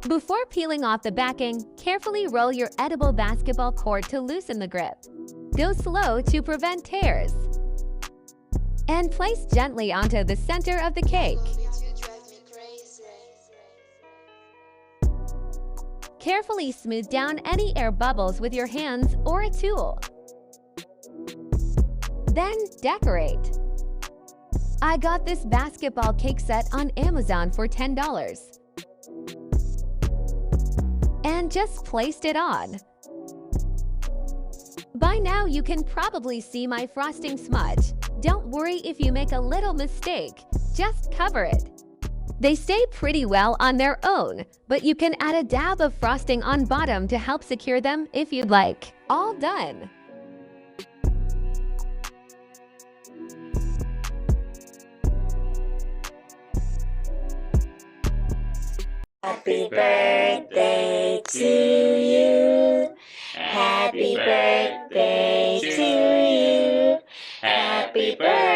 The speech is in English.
Before peeling off the backing, carefully roll your edible basketball court to loosen the grip. Go slow to prevent tears. And place gently onto the center of the cake. Carefully smooth down any air bubbles with your hands or a tool. Then decorate. I got this basketball cake set on Amazon for $10. And just placed it on. By now you can probably see my frosting smudge. Don't worry if you make a little mistake, just cover it. They stay pretty well on their own, but you can add a dab of frosting on bottom to help secure them if you'd like. All done! Happy birthday to you. Happy birthday to you. Happy birthday.